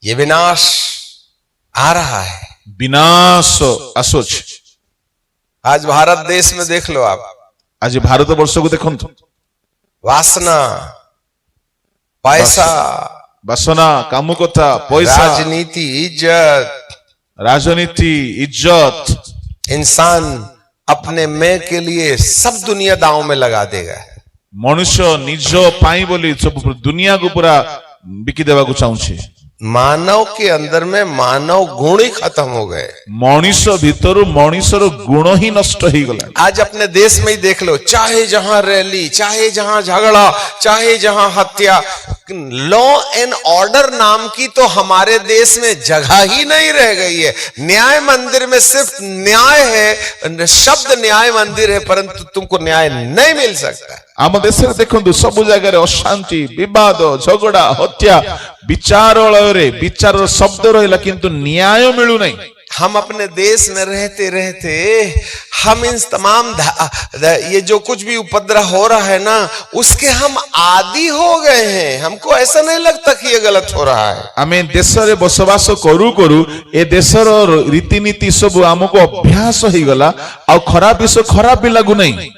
ये विनाश आ रहा है। विनाश आसुच। आज भारत देश में देख लो आप, आज भारत वर्ष को देखंतु, वासना, पैसा, बासना, कामुकता, पैसा, राजनीति, इज्जत, राजनीति, इज्जत, इंसान अपने मैं के लिए सब दुनिया दांव में लगा देगा। मनुष्य निज पाई बोली सब दुनिया को पूरा बिकी देवा को चाहूछे। मानव के अंदर में मानव गुण ही खत्म हो गए। मनुष्य भीतर मनुष्यर गुण ही नष्ट ही गला। आज अपने देश में ही देख लो, चाहे जहां रैली, चाहे जहां झगड़ा, चाहे जहां हत्या, लॉ एंड ऑर्डर नाम की तो हमारे देश में जगह ही नहीं रह गई है। न्याय मंदिर में सिर्फ न्याय है, शब्द न्याय मंदिर है, परंतु तुमको न्याय नहीं मिल सकता। आम देश में देखो सब जगह अशांति, विवाद, झगड़ा, हत्या, विचारालय विचार शब्द रहा किंतु न्याय मिलू नहीं। हम अपने देश में रहते रहते हम इन तमाम ये जो कुछ भी उपद्रव हो रहा है ना, उसके हम आदी हो गए हैं। हमको ऐसा नहीं लगता कि ये गलत हो रहा है। आमे देश रे बसवास करू करू ए देशर रीतिनीति सब हमको अभ्यास हो गला आ खराब विषय खराब भी लागू नहीं।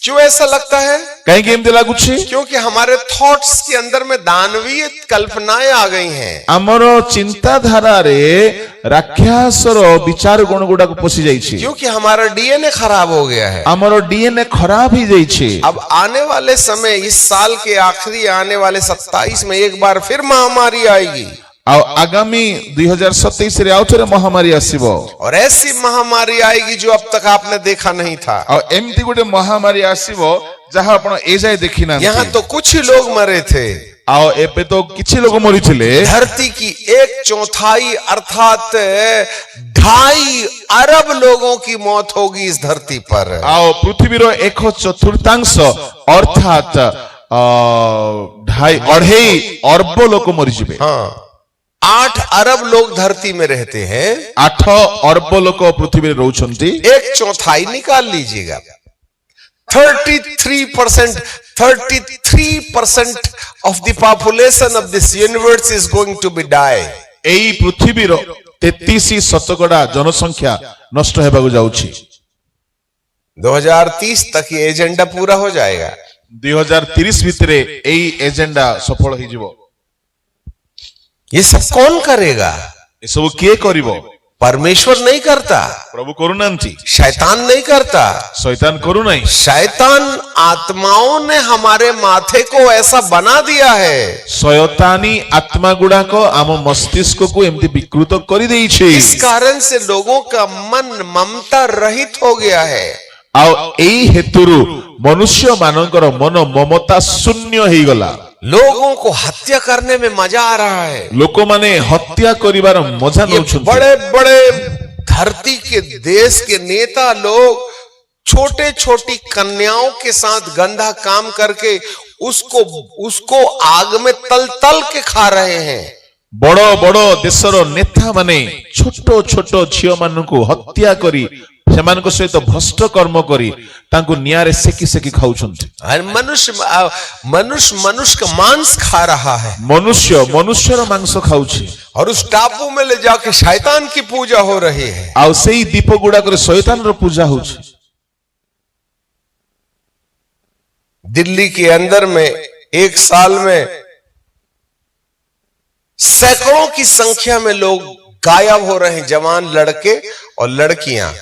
क्यों ऐसा लगता है? कहीं एमती लगुछि क्योंकि हमारे थॉट्स के अंदर में दानवीय कल्पनाएं आ गई हैं। हमर चिंताधारा रे राक्षसर विचार गुण गुडा को पसी जाइछि। क्योंकि हमारा डीएनए खराब हो गया है। हमर डीएनए खराब ही जाइछि। अब आने वाले समय, इस साल के आखिरी आने वाले 27 में एक बार फिर महामारी आएगी। आगामी 2027 रे आउथरे महामारी आसीबो, और ऐसी महामारी आएगी जो अब तक आपने देखा नहीं था। और एमती गोटे महामारी आसीबो जहां आपण ए जाय देखि ना। यहां तो कुछ ही लोग मरे थे, आओ एपे तो किछि लोग मरी थिले। धरती की 1/4 अर्थात 2.5 अरब लोगों की मौत होगी इस धरती पर। आओ पृथ्वी रो 1/4 अर्थात 2.5 अरब लोग मरी जिबे। हाँ, 8 अरब लोग धरती में रहते हैं। 8 अरब लोग पृथ्वी रे रहउछंती। 1/4 निकाल लीजिएगा। 33% of the population of this universe is going to be die. एई पृथ्वी रो 33% जनसंख्या नष्ट हेबागु जाउछि। 2030 तक ये एजेंडा पूरा हो जाएगा। 2030 भितरे एई एजेंडा सफल हो जिवो। ये सब कौन करेगा? ये सब किए करिवो? परमेश्वर नहीं करता, प्रभु करुनांती। शैतान नहीं करता, शैतान करू नहीं। शैतान आत्माओं ने हमारे माथे को ऐसा बना दिया है। शैतानी आत्मा गुड़ा को आम मस्तिष्क को एमती विकृत कर देई छे। इस कारण से लोगों का मन ममता रहित हो गया है। आउ एई हेतुरु मनुष्य मानकर मन ममता शून्य ही गला। लोगों को हत्या करने में मजा आ रहा है। लोक माने हत्या करिवार मजा नउछन। बड़े बड़े धरती के देश के नेता लोग छोटे छोटी कन्याओं के साथ गंदा काम करके उसको आग में तल के खा रहे हैं। बड़ो बड़ो देशर नेता माने छोटो छोटो झियो मानन को हत्या करी सेमान को सहित भ्रष्ट कर्म करी तांको नियारे सेकी सेकी खाउछंती। मनुष्य का मांस खा रहा है। मनुष्यर मांस खाउछि और उस टापू में ले जाके शैतान की पूजा हो रही है। आ सेई दीप गुडा करे शैतान रो पूजा होछि। दिल्ली के अंदर में एक साल में सैकड़ों की संख्या में लोग गायब हो रहे हैं, जवान लड़के और लड़कियां।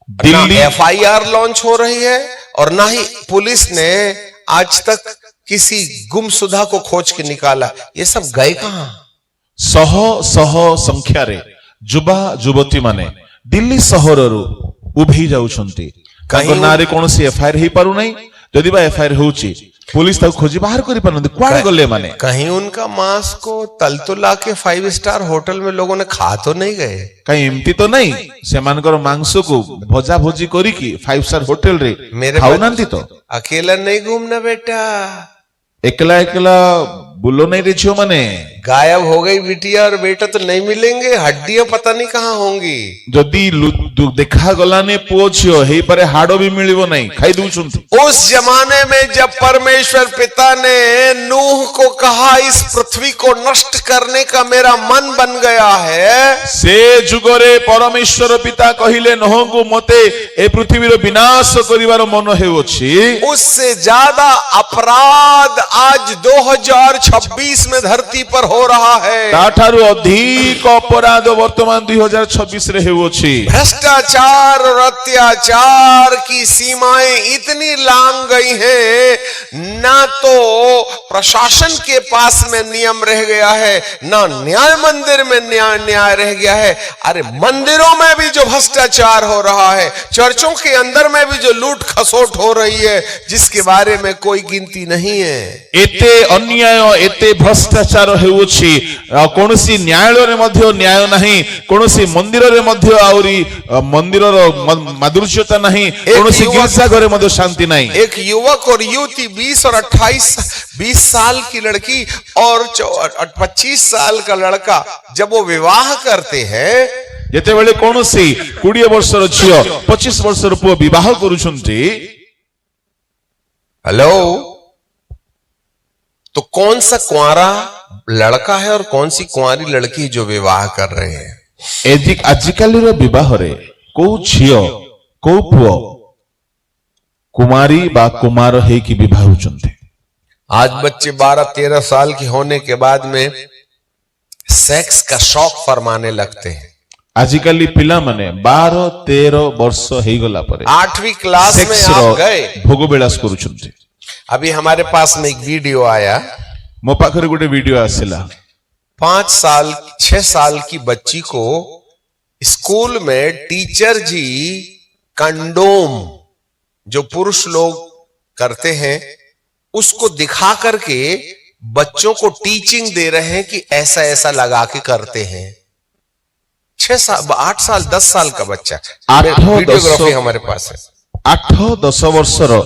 दिल्ली FIR लॉन्च हो रही है और ना ही पुलिस ने आज तक किसी गुमशुदा को खोज के निकाला। ये सब गए कहां? सह संख्या रे जुबा जुबती माने दिल्ली सहर रु उभी जाउछंती। कहीं नारे कोनसी FIR ही पारु नहीं। जदि बा FIR होउची पुलिस तक खोजी बाहर करी पारनती। क्वाड गले माने कहीं उनका मांस को तलतुला के 5 स्टार होटल में लोगों ने खा तो नहीं गए? कहीं एमती तो नहीं सेमानकर मांस को भजा भोजी करी की 5 स्टार होटल रे खाउ नांती। तो अकेला नहीं घूमना बेटा, एकला एकला बुलो नहीं रे झियो माने गायब हो गई बिटिया और बेटा तो नहीं मिलेंगे, हड्डियां पता नहीं कहाँ होंगी। जदि देखा गलाने पुओ झियो हेई पारे हाड़ो भी मिलिबो नहीं, खाई दउछंती। उस जमाने में जब परमेश्वर पिता ने नूह को कहा इस पृथ्वी को नष्ट करने का मेरा मन बन गया है, से जुगरे परमेश्वर पिता कहिले नोह को मते ए पृथ्वीर विनाश करिवार मन हेउछि। उससे ज्यादा अपराध आज 2026 में धरती पर हो रहा है। ताठारु अधिक अपराध वर्तमान 2026 रे हेउछि। भ्रष्टाचार और अत्याचार की सीमाएं इतनी लांग गई हैं, ना तो प्रशासन के पास में नियम रह गया है, ना न्याय मंदिर में न्याय रह गया है। अरे मंदिरों में भी जो भ्रष्टाचार हो रहा है, चर्चों के अंदर में भी जो लूट खसोट हो रही है, जिसके बारे में कोई गिनती नहीं है। एते अन्याय एते भ्रष्टाचार हेउछि, कोनोसी न्यायालय रे मध्य न्याय नहीं, कोनोसी मंदिर रे मध्य आउरी मंदिरर माधुर्यता नहीं, कोनोसी गिरजा घरे मध्य शांति नहीं। एक युवक और युवती 20 और 20 साल की लड़की और 25 साल का लड़का जब वो विवाह करते हैं, जेतेबेले कोनोसी 20 वर्षर झियो 25 वर्षर पुओ विवाह करूछंती, हेलो, तो कौन सा कुंवारा लड़का है और कौन सी कुंवारी लड़की जो विवाह कर रहे हैं? आजिकाली विवाह रे को झियो को पुओ कुमारी बा कुमार है कि विवाह होचंती। आज बच्चे 12-13 साल के होने के बाद में सेक्स का शौक फरमाने लगते हैं। आजिकाली पिला माने 12-13 वर्ष हे गला परे 8वीं क्लास में आप गए, भोग बेलास करूछंती। अभी हमारे पास में एक वीडियो आया, मो पाखरे गोटे वीडियो आसिला। 6 साल की बच्ची को स्कूल में टीचर जी कंडोम जो पुरुष लोग करते हैं उसको दिखा करके बच्चों को टीचिंग दे रहे हैं कि ऐसा ऐसा लगा के करते हैं। 6 साल 8 साल 10 साल का बच्चा, वीडियोग्राफी हमारे पास है। 8-10 वर्षर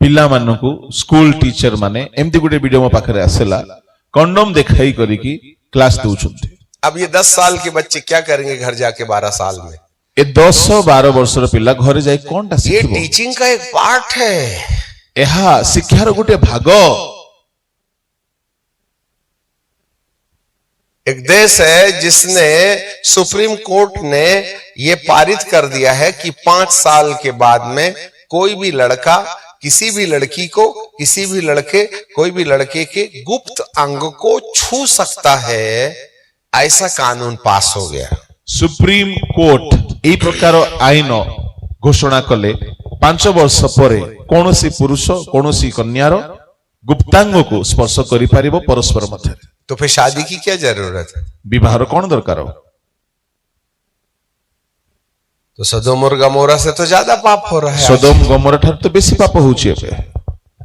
पिला मानकु स्कूल टीचर माने एमती गोटे वीडियो मो पाखरे आसेला, कंडोम देखाई करिकी क्लास दउछंती। अब ये 10 साल के बच्चे क्या करेंगे घर जाके 12 साल में? ए 10-12 वर्षर पिला घरे जाई कोनटा ये सिखिबो? टीचिंग का एक पार्ट है। एहा शिक्षार गोटे भाग। एक देश है जिसने सुप्रीम कोर्ट ने ये पारित कर दिया है कि 5 साल के बाद में कोई भी लड़का किसी भी लड़की को, किसी भी लड़के कोई भी लड़के के गुप्त अंग को छू सकता है, ऐसा कानून पास हो गया। सुप्रीम कोर्ट ए प्रकार आईन घोषणा कले 5 वर्ष परे कोनोसी पुरुष कोनोसी कन्यार गुप्तांग को स्पर्श करि पारिबो परस्पर मध्य। तो फिर शादी की क्या जरूरत है? विवाहर कौन दरकार? तो सदोम और गमोरा से तो ज्यादा पाप हो रहा है। सदोम गमोरा ठार तो बेसी पाप होउछि एबे।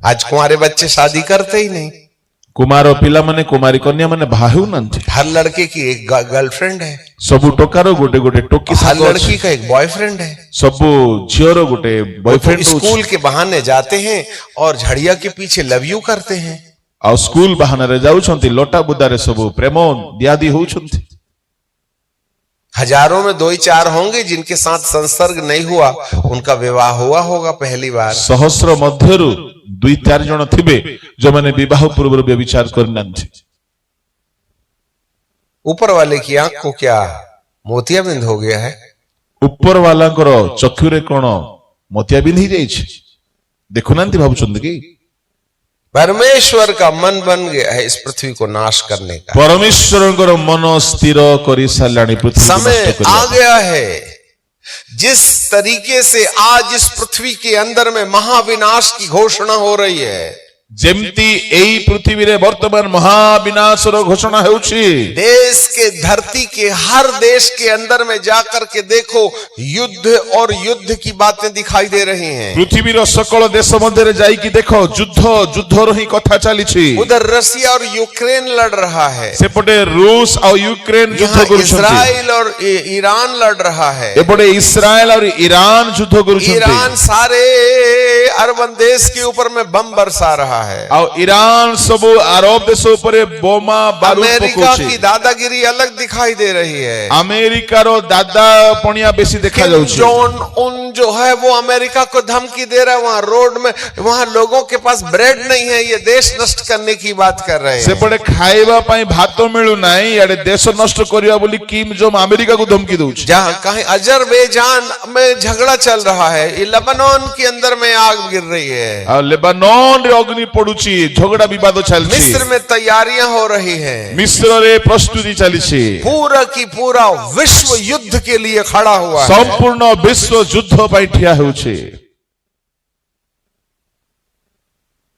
आज कुंवारे बच्चे शादी करते ही नहीं। कुमार पिला माने कुमारी कन्या माने बाहु नंती। हर लड़के की एक गर्लफ्रेंड है, सबु टोकार गोटे गोटे टोकी, हर लड़की का एक बॉयफ्रेंड है, सबु झियोर गोटे बॉयफ्रेंड। तो स्कूल के बहाने जाते हैं और झड़िया के पीछे लव यू करते हैं। और स्कूल बहाना रे जाउछंती, लोटा बुदारे सबु प्रेम दियादी होउछंती। हजारों में 2-4 होंगे जिनके साथ संसर्ग नहीं हुआ, उनका विवाह हुआ होगा पहली बार। सहस्र मध्यरु 2-4 जन थिबे जो माने विवाह पूर्व व्यभिचार करनांती। ऊपर वाले की आंख को क्या मोतियाबिंद हो गया है? ऊपर वाला चक्षुरे कौन मोतियाबिंद ही जाइए देखुनांती भावुचंद कि परमेश्वर का मन बन गया है इस पृथ्वी को नाश करने का। परमेश्वर मन स्थिर कर सारी पृथ्वी समय आ गया है। जिस तरीके से आज इस पृथ्वी के अंदर में महाविनाश की घोषणा हो रही है, जेमती एई पृथ्वी रे वर्तमान महाविनाश रो घोषणा हेउछि। देश के धरती के हर देश के अंदर में जाकर के देखो, युद्ध और युद्ध की बातें दिखाई दे रही हैं। पृथ्वी रो सकल देश मध्य रे जाई कि देखो युद्ध रो ही कथा चलीछि। उधर रसिया और यूक्रेन लड़ रहा है, सेपटे रूस और यूक्रेन युद्ध करुछंती। इस्राइल और ईरान लड़ रहा है, एपटे इस्राएल और ईरान युद्ध करुछंती। ईरान सारे अरब देश के ऊपर में बम बरसा रहा है। ଆଉ ଇରାନ ସବୁ ଆରବ ଦେଶ ଉପରେ ବୋମା ବାରୁଦ अमेरिका ପକଉଛି। की दादागिरी अलग दिखाई दे रही है। ଆମେରିକାର ଦାଦା ପଣିଆ ବେଶୀ ଦେଖା किम ଯାଉଛି। जोन उन जो है वो अमेरिका को धमकी दे रहा है, वहां रोड में वहां लोगों के पास ब्रेड नहीं है, ये देश नष्ट करने की बात कर रहे हैं। ସେପଟେ ଖାଇବା ପାଇଁ ଭାତ ମିଳୁନାହିଁ, ଇଆଡେ ଦେଶ ନଷ୍ଟ କରିବା ବୋଲି କିମ୍ ଜୋନ୍ ଆମେରିକାକୁ ଧମକି ଦଉଛି। जहां कहीं अजरबैजान में झगड़ा चल रहा है, ये लेबनान के अंदर में आग गिर रही है, ଆଉ ଲେବାନନରେ ଅଗ୍ନି ପଡୁଛି, ଝଗଡା ବିବାଦ ଚାଲିଛି। मिस्र में तैयारियां हो रही हैं, ମିଶ୍ରରେ ପ୍ରସ୍ତୁତି ଚାଲିଛି। पूरा की पूरा विश्व युद्ध के लिए खड़ा हुआ है। ସମ୍ପୂର୍ଣ୍ଣ ବିଶ୍ୱ ଯୁଦ୍ଧ ପାଇଁ ଠିଆ ହେଉଛି।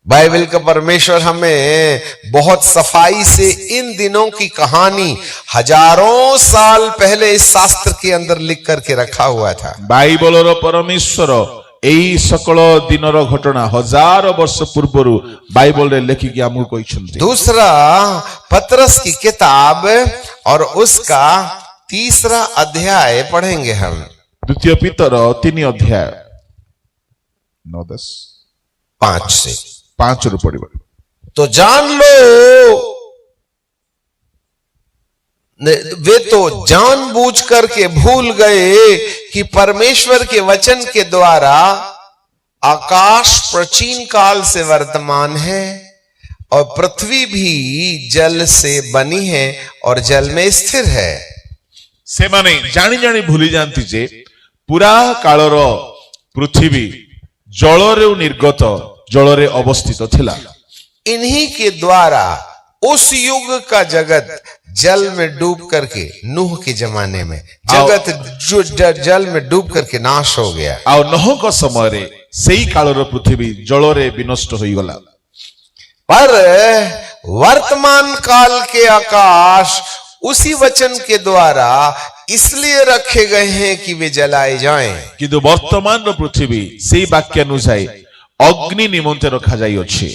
बाइबल का परमेश्वर हमें बहुत सफाई से इन दिनों की कहानी हजारों साल पहले इस शास्त्र के अंदर लिख करके रखा हुआ था। ବାଇବଲର ପରମେଶ୍ୱର ଏଇ ସକଳ ଦିନର ଘଟଣା ହଜାର ବର୍ଷ ପୂର୍ବରୁ ବାଇବଲରେ ଲେଖିକି ଆମକୁ କହିଛନ୍ତି। दूसरा पतरस की किताब और उसका 3रा अध्याय पढ़ेंगे हम। ଦ୍ୱିତୀୟ ପିତର 3 ଅଧ୍ୟାୟ 9-10 5 से। 5 ରୁ ପଢିବା। तो जान लो, वे तो जानबूझ करके भूल गए कि परमेश्वर के वचन के द्वारा आकाश प्राचीन काल से वर्तमान है और पृथ्वी भी जल से बनी है और जल में स्थिर है। ସେମାନେ ଜାଣି ଜାଣି ଭୁଲି ଯାଆନ୍ତି ଯେ ପୁରା କାଳର ପୃଥିବୀ ଜଳରୁ ନିର୍ଗତ, ଜଳରେ ଅବସ୍ଥିତ ଥିଲା। इन्हीं के द्वारा उस युग का जगत जल में डूब करके, नूह के जमाने में जगत जो जल में डूब करके नाश हो गया। ଆଉ ନହଙ୍କ ସମୟରେ ସେଇ କାଳର ପୃଥିବୀ ଜଳରେ ବିନଷ୍ଟ ହୋଇଗଲା। पर वर्तमान काल के आकाश उसी वचन के द्वारा इसलिए रखे गए हैं कि वे जलाए जाएं। କିନ୍ତୁ ବର୍ତ୍ତମାନର ପୃଥିବୀ ସେଇ ବାକ୍ୟାନୁଯାୟୀ ଅଗ୍ନି ନିମନ୍ତେ ରଖାଯାଇଅଛି।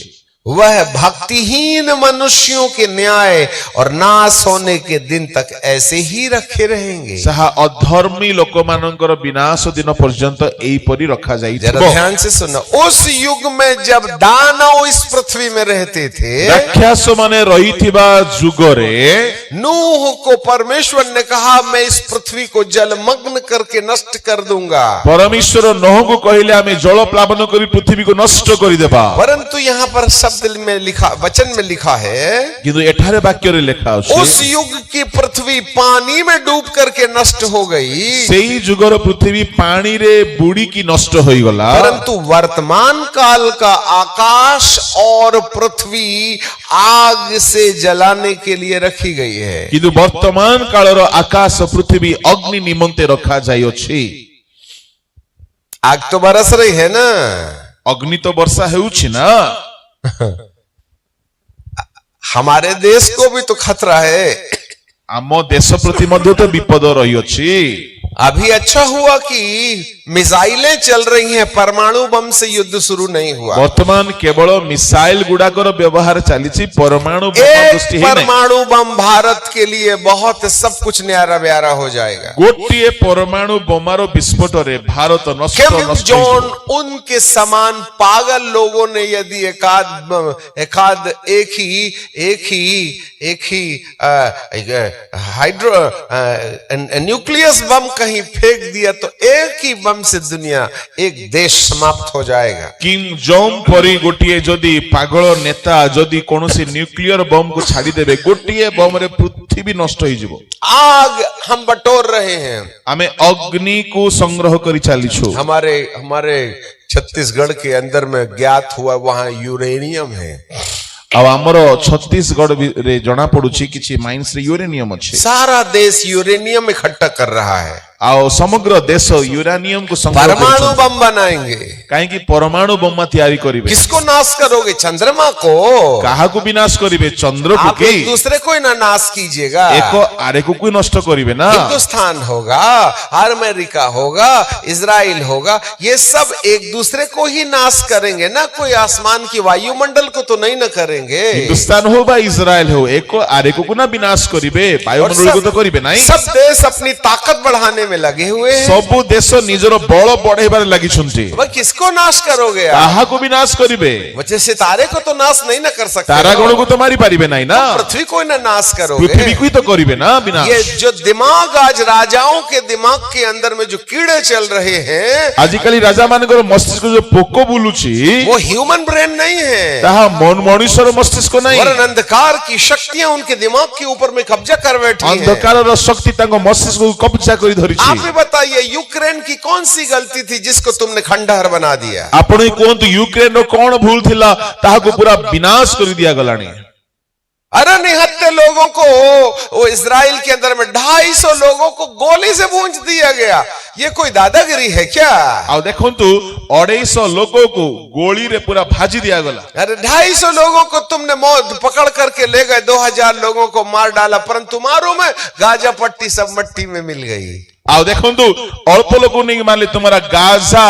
वह भक्तिहीन मनुष्यों के न्याय और नाश होने के दिन तक ऐसे ही रखे रहेंगे। ଯାହା ଅଧର୍ମୀ ଲୋକମାନଙ୍କର ବିନାଶ ଦିନ ପର୍ଯ୍ୟନ୍ତ ଏଇପରି जरा ରଖାଯାଇଥିବ। ध्यान से सुनो, उस युग में जब दानव इस पृथ्वी में रहते थे, ରାକ୍ଷସ ମାନେ ରହିଥିବା ଯୁଗରେ नूह को परमेश्वर ने कहा मैं इस पृथ्वी को जलमग्न करके नष्ट कर दूंगा। ପରମେଶ୍ୱର ନୋହଙ୍କୁ କହିଲେ ଆମେ ଜଳ ପ୍ଲାବନ କରି ପୃଥିବୀକୁ ନଷ୍ଟ କରିଦେବା। परंतु यहाँ पर शब्द में लिखा, वचन में लिखा है, କିନ୍ତୁ ଏଠାରେ ବାକ୍ୟରେ ଲେଖା ଅଛି उस युग की पृथ्वी पानी में डूब करके नष्ट हो गई, ସେଇ ଯୁଗର ପୃଥିବୀ ପାଣିରେ ବୁଡିକି ନଷ୍ଟ ହୋଇଗଲା। परंतु वर्तमान काल का आकाश और पृथ्वी आग से जलाने के लिए रखी गई है। କିନ୍ତୁ ବର୍ତ୍ତମାନ କାଳର ଆକାଶ ପୃଥିବୀ ଅଗ୍ନି ନିମନ୍ତେ ରଖାଯାଇଅଛି। आग तो बरस रही है ना, ଅଗ୍ନି ତ ବର୍ଷା ହେଉଛି ନା। हमारे देश को भी तो खतरा है। ଆମ ଦେଶ ପ୍ରତି ମଧ୍ୟ ତ ବିପଦ ରହିଅଛି। अभी अच्छा हुआ कि मिसाइलें चल रही हैं, परमाणु बम से युद्ध शुरू नहीं हुआ। ବର୍ତ୍ତମାନ କେବଳ ମିସାଇଲ ଗୁଡାକର ବ୍ୟବହାର ଚାଲିଛି, ପରମାଣୁ ବୋମା एक ସୃଷ୍ଟି ହେଇନାହିଁ। परमाणु बम भारत के लिए बहुत सब कुछ न्यारा ब्यारा हो जाएगा। ଗୋଟିଏ ପରମାଣୁ ବୋମାର ବିସ୍ଫୋଟରେ ଭାରତ ନଷ୍ଟ किम ନଷ୍ଟ जोन ହୋଇଯିବ। उनके समान पागल लोगों ने यदि एकाद एक ही हाइड्रो न्यूक्लियस बम कहीं फेंक दिया तो एक ही बम से दुनिया, एक देश समाप्त हो जाएगा। କିମ୍ ଜୋନ୍ ପରି ଗୋଟିଏ ଯଦି ପାଗଳ ନେତା ଯଦି କୌଣସି ନ୍ୟୁକ୍ଲିୟର ବମ୍ କୁ ଛାଡିଦେବେ, ଗୋଟିଏ ବମ୍ ରେ ପୃଥିବୀ ନଷ୍ଟ ହେଇଯିବ। आग हम बटोर रहे हैं। ଆମେ ଅଗ୍ନିକୁ ସଂଗ୍ରହ କରି ଚାଲିଛୁ। हमारे छत्तीसगढ़ के अंदर में ज्ञात हुआ वहां यूरेनियम है। ଆଉ ଆମର ଛତିଶଗଡରେ ଜଣା ପଡୁଛି କିଛି ମାଇନ୍ସ ରେ ୟୁରେନିୟମ ଅଛି। सारा देश यूरेनियम इकट्ठा कर रहा है। ଆଉ ସମଗ୍ର ଦେଶ ୟୁରାନିୟମକୁ ସଂଗ୍ରହ परमाणु କରୁଛନ୍ତି। बम बनाएंगे। କାହିଁକି ପରମାଣୁ ବୋମା ତିଆରି କରିବେ? किसको नाश करोगे? चंद्रमा को? କାହାକୁ ବିନାଶ କରିବେ? ଚନ୍ଦ୍ରକୁ आप କି? एक दूसरे को ही ना नाश कीजिएगा। ଏକ ଆରେକୁ କୁ ନଷ୍ଟ କରିବେ ନା। हिंदुस्तान होगा, अमेरिका होगा, इजराइल होगा, ये सब एक दूसरे को ही नाश करेंगे ना, कोई आसमान की वायुमंडल को तो नहीं न करेंगे। ହିନ୍ଦୁସ୍ତାନ ହଉ ବା ଇସ୍ରାଏଲ ହଉ, ଏକ ଆରେକୁ କୁ ନା ବିନାଶ କରିବେ, ବାୟୁମଣ୍ଡଳକୁ ତ କରିବେ ନାହିଁ। सब देश अपनी ताकत बढ़ाने में लगे हुए हैं। ସବୁ ଦେଶ ନିଜର ବଳ ବଢେଇବାରେ ଲାଗିଛନ୍ତି। वह किसको नाश करोगे आप? କାହାକୁ ବି ନାଶ କରିବେ? बच्चे सितारे को तो नाश नहीं ना कर सकते, ତାରାଗଣକୁ ତ ମାରି ପାରିବେ ନାହିଁ ନା, पृथ्वी को ना नाश करोगे। ପୃଥିବୀକୁ ହିଁ ତ କରିବେ ନା ବିନାଶ। ये जो दिमाग आज राजाओं के दिमाग के अंदर में जो कीड़े चल रहे हैं, ଆଜିକାଲି ରାଜା ମାନଙ୍କର ମସ୍ତିଷ୍କ ଯୋଉ ପୋକ ବୁଲୁଛି वो ह्यूमन ब्रेन नहीं है, ତାହା ମଣିଷର ମସ୍ତିଷ୍କ ନାହିଁ। वरन अंधकार की शक्तियां उनके दिमाग के ऊपर में कब्जा कर बैठी हैं। ଅନ୍ଧକାରର ଶକ୍ତି ତାଙ୍କ ମସ୍ତିଷ୍କକୁ କବ୍ଜା କରି ଧରିଛି। आप ही बताइए, यूक्रेन की कौन सी गलती थी जिसको तुमने खंडहर बना दिया? ଆପଣ ହିଁ କୁହନ୍ତୁ ୟୁକ୍ରେନର କଣ ଭୁଲ ଥିଲା ତାହାକୁ ପୁରା ବିନାଶ କରି ଦିଆଗଲାଣି। अरे निहत्ते लोगों को, वो इजराइल के अंदर में 250 लोगों को गोली से भूंज दिया गया। ये कोई दादागिरी है क्या? ଆଉ ଦେଖନ୍ତୁ 250 ଲୋକକୁ ଗୋଳିରେ ପୁରା ଭାଜି ଦିଆଗଲା। अरे 250 लोगों को तुमने मौत पकड़ करके ले गए, 2000 लोगों को मार डाला, परंतु तुम्हारों में गाजा पट्टी सब मट्टी में मिल गई। ଆଉ ଦେଖନ୍ତୁ ଅଳ୍ପ ଲୋକକୁ ନେଇକି ମାରିଲେ ତୁମର ଗାଜା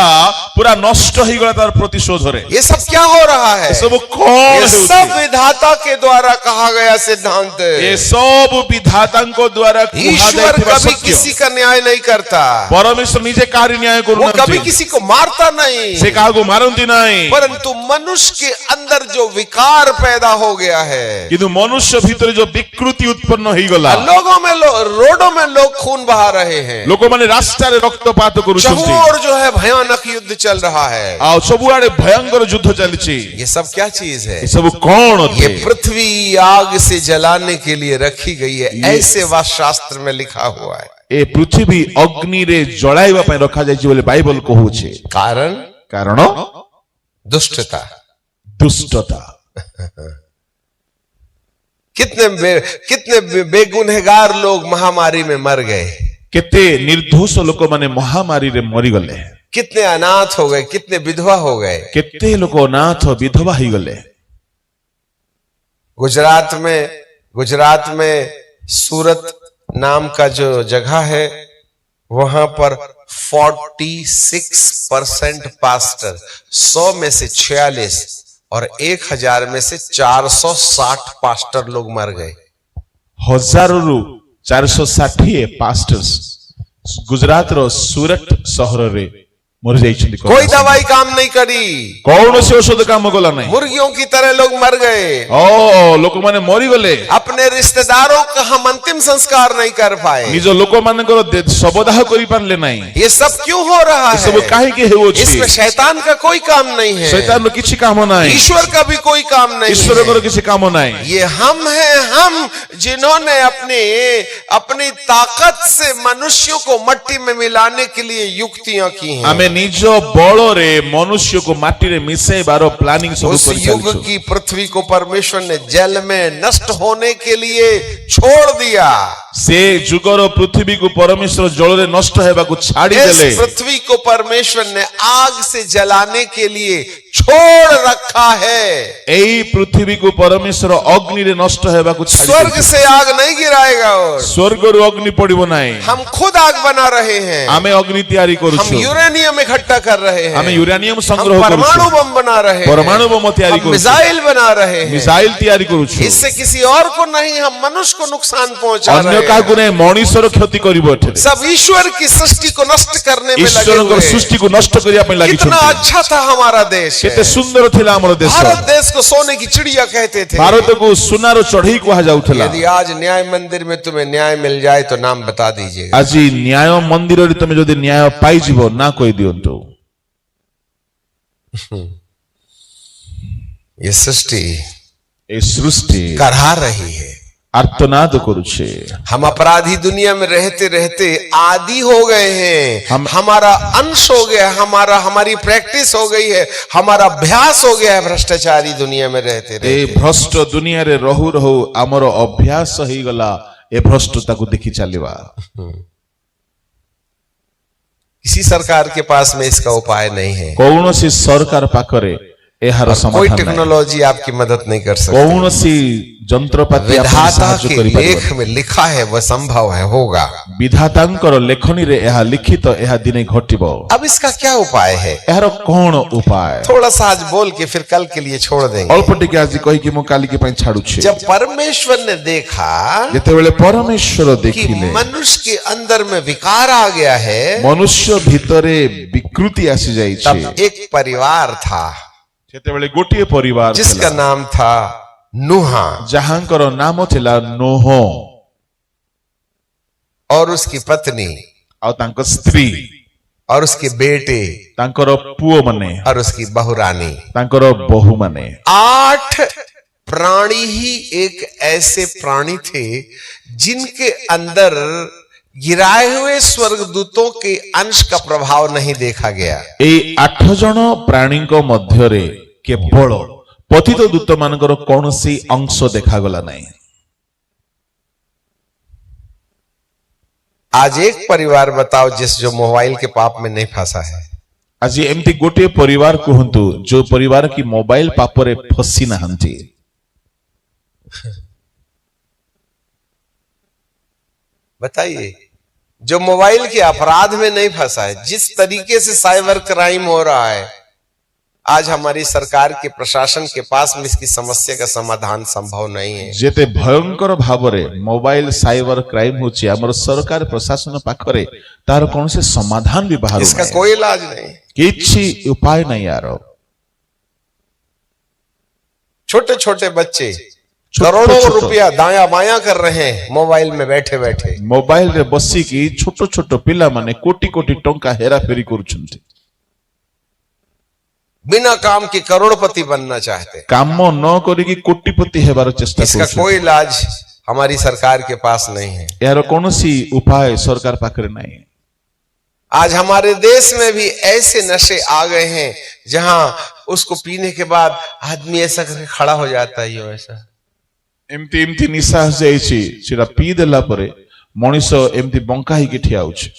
ପୁରା ନଷ୍ଟ ହେଇଗଲା ତାର ପ୍ରତିଶୋଧରେ। ये सब क्या हो रहा है? ସବୁ କଣ ये ହେଉଛି? सब विधाता के द्वारा कहा गया सिद्धांत। ଏ ସବୁ ବିଧାତାଙ୍କ ଦ୍ୱାରା ईश्वर କୁହାଯାଇଥିବା कभी ସତ୍ୟ। किसी का न्याय नहीं करता, ପରମେଶ୍ୱର ନିଜେ କାହାରି ନ୍ୟାୟ वो कभी କରୁନାହାନ୍ତି, किसी को मारता नहीं, ସେ काहाକୁ ମାରନ୍ତି ନାହିଁ। परंतु मनुष्य के अंदर जो विकार पैदा हो गया है, କିନ୍ତୁ ମନୁଷ୍ୟ ଭିତରେ ଯୋଉ ବିକୃତି ଉତ୍ପନ୍ନ ହେଇଗଲା, लोगों में रोडों में लोग खून बहा रहे हैं, ଲୋକମାନେ ରାସ୍ତାରେ ରକ୍ତପାତ କରୁଛନ୍ତି, और जो है भयानक युद्ध चल रहा है। ଆଉ ସବୁଆଡେ ଭୟଙ୍କର ଯୁଦ୍ଧ ଚାଲିଛି। ये सब क्या चीज है? ଏ ସବୁ କଣ? ये पृथ्वी आग से जलाने के लिए रखी गई है, ऐसे वास्तुशास्त्र में लिखा हुआ है। ଏ ପୃଥିବୀ ଅଗ୍ନିରେ ଜଳାଇବା ପାଇଁ ରଖାଯାଇଛି ବୋଲି ବାଇବଲ କହୁଛି। କାରଣ दुष्टता। ଦୁଷ୍ଟତା। कितने बेगुनहगार लोग महामारी में मर गए, କେତେ ନିର୍ଦ୍ଦୋଷ ଲୋକମାନେ ମହାମାରୀରେ ମରିଗଲେ, कितने अनाथ हो गए, कितने विधवा हो गए। କେତେ ଲୋକ ଅନାଥ ବିଧବା ହେଇଗଲେ। गुजरात में सूरत नाम का जो जगह है, वहां पर 46% पास्टर, 100 में से 46 और 1000 में से 460 पास्टर लोग मर गए। 1000ରୁ 460 पास्टर्स गुजरात रो सूरत सहर रे मरि जाइछन्ति। कोई दवाई काम नहीं करी, कौनसी औषध काम गला नहीं, मुर्गियों की तरह लोग मर गए। लोक माने मरि गले। अपने रिश्तेदारों का हम अंतिम संस्कार नहीं कर पाए, निज लोक मानकर शवदाह करि पारले नहीं। ये सब क्यों हो रहा है? सब काहे के हेउछि? इसमें शैतान का कोई काम नहीं है, शैतान रो किछि काम नहीं, ईश्वर का भी कोई काम नहीं, ईश्वर को किछि काम नहीं। ये हम हैं, हम जिन्होंने अपनी ताकत से मनुष्यों को मट्टी में मिलाने के लिए युक्तियां की हैं। हमें निज बल रे मनुष्य को माटी रे मिसेबारो प्लानिंग सब उस युग की पृथ्वी को परमेश्वर ने जल में नष्ट होने के लिए छोड़ दिया। से जुगर पृथ्वी को परमेश्वर जल रे नष्ट हेबा को छाड़ी देले। इस पृथ्वी को परमेश्वर ने आग से जलाने के लिए छोड़ रखा है। एई पृथ्वी को परमेश्वर अग्नि रे नष्ट हेबा को छाड़ी स्वर्ग से आग नहीं गिराएगा, और स्वर्ग रो अग्नि पड़िबो नाही। हम खुद आग बना रहे हैं, हमें अग्नि तैयारी करू हम यूरेनियम इकट्ठा कर रहे हैं, हमें यूरेनियम संग्रह करू, परमाणु बम बना रहे हैं, परमाणु बम तैयारी करू, मिसाइल बना रहे हैं, मिसाइल तैयारी करू। इससे किसी और को नहीं, हम मनुष्य को नुकसान पहुंचा रहे हैं। अन्य काकू ने मनुष्यर क्षति करिबो एठे। सब ईश्वर की सृष्टि को नष्ट करने में लगे ईश्वर हुए हैं। सृष्टि को नष्ट करिया पे लागि कितना अच्छा था हमारा देश, केते सुंदर थिला हमर देश। भारत देश को सोने की चिड़िया कहते थे, भारत को सुनार चढ़ई कहा जाउथला। यदि आज न्याय मंदिर में तुम्हें न्याय मिल जाए तो नाम बता दीजिएगा। आज न्याय मंदिर रे तुम जदि न्याय पाई जिवो ना कोई दियंतो। ये सृष्टि करहा रही है, आर्तनाद करुछे। हम अपराधी दुनिया में रहते रहते आदी हो गए हैं, हमारा अंश हो गया, हमारी प्रैक्टिस हो गई है, हमारा अभ्यास हो गया है भ्रष्टाचारी दुनिया में रहते रहते। भ्रष्ट दुनिया रे रहु रहु हमर अभ्यास ही गला ए भ्रष्टता को देखि चलिबा। किसी सरकार के पास में इसका उपाय नहीं है, कौनसी सरकार पाखरे एहार कोई समाधान नाही टेक्नोलॉजी आपकी मदद नहीं कर सकती। कौनसी जंत्रपाति आपन विधाता साहाय्य के करि लेख परिबो में लिखा है वह संभव है, होगा। विधातांकर लेखनी रे एहा लिखित एहा दिने घटिबो अब इसका क्या उपाय है? एहार कोन उपाय थोड़ा सा आज बोल के फिर कल के लिए छोड़ देंगे। अल्प टिके आज कहि कि मु काली के पई छाडु छी जब परमेश्वर ने देखा जेते बेले परमेश्वर कि देखिले मनुष्य के अंदर में विकार आ गया है, मनुष्य भितरे विकृति आसी जाई छी तब एक परिवार था जेते बेले गोटिए परिवार जिसका नाम था नूहा, जहांकर नाम थिला नोह और उसकी पत्नी आ तांको स्त्री और उसके बेटे तांकर पुओ माने और उसकी बहुरानी। तांकर बहु माने 8 प्राणी ही एक ऐसे प्राणी थे जिनके अंदर गिराए हुए स्वर्गदूतों के अंश का प्रभाव नहीं देखा गया। ए 8 जन प्राणी मध्यरे केवल पतित दूत मानकर कौनसी अंश देखा गला नहीं। आज एक परिवार बताओ जो मोबाइल के पाप में नहीं फंसा है। आज एमती गोटे परिवार कहतु जो परिवार की मोबाइल पापरे फसी नहांती। बताइए, जो मोबाइल के अपराध में नहीं फंसा है। जिस तरीके से साइबर क्राइम हो रहा है, आज हमारी सरकार के प्रशासन के पास में इसकी समस्या का समाधान संभव नहीं है। जेते भयंकर भावरे मोबाइल साइबर क्राइम होची हमर सरकार प्रशासन पाखरे तार कौन से समाधान भी बाहर इसका कोई इलाज नहीं, किछि उपाय नहीं यार। छोटे छोटे बच्चे करोड़ों रुपया दाया बाया कर रहे हैं मोबाइल में बैठे बैठे। मोबाइल रे बसी की छोटो छोटो पिला माने कोटी कोटी टंका हेरा फेरी करूछंती। बिना काम के करोड़पति बनना चाहते, काम न करी कोटिपति हेबार चेष्टा इसका कोई इलाज हमारी सरकार के पास नहीं है। यार कौनसी उपाय सरकार पाखरे नहीं। आज हमारे देश में भी ऐसे नशे आ गए हैं जहां उसको पीने के बाद आदमी ऐसा करके खड़ा हो जाता है। यो ऐसा एमती एमती निशा जाइछि सेटा पी देला परे मनीष एमती बंका ही के ठिया होछि,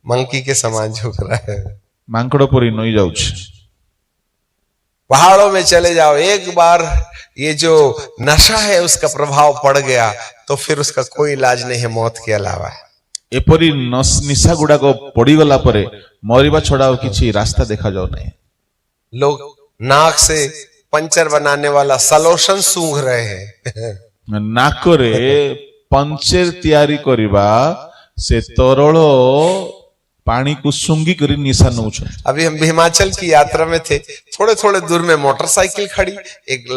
मंकी के समान झुक रहा है, मांकड़ परी नई जाउछि। पहाड़ों में चले जाओ, एक बार ये जो नशा है उसका प्रभाव पड़ गया तो फिर उसका कोई इलाज नहीं है मौत के अलावा। एपरी निशा गुड़ा को पड़ी गला परे मरिबा छड़ा किछि रास्ता देखा जाओ नहीं। लोग नाक से पंचर बनाने वाला सलोशन सूंघ रहे हैं। नाकरे पंचर तैयारी करिबा से तरल पानी को सूंघी करी निशा नउछ। अभी हम हिमाचल की यात्रा में थे, थोड़े थोड़े दूर में मोटरसाइकिल खड़ी, एक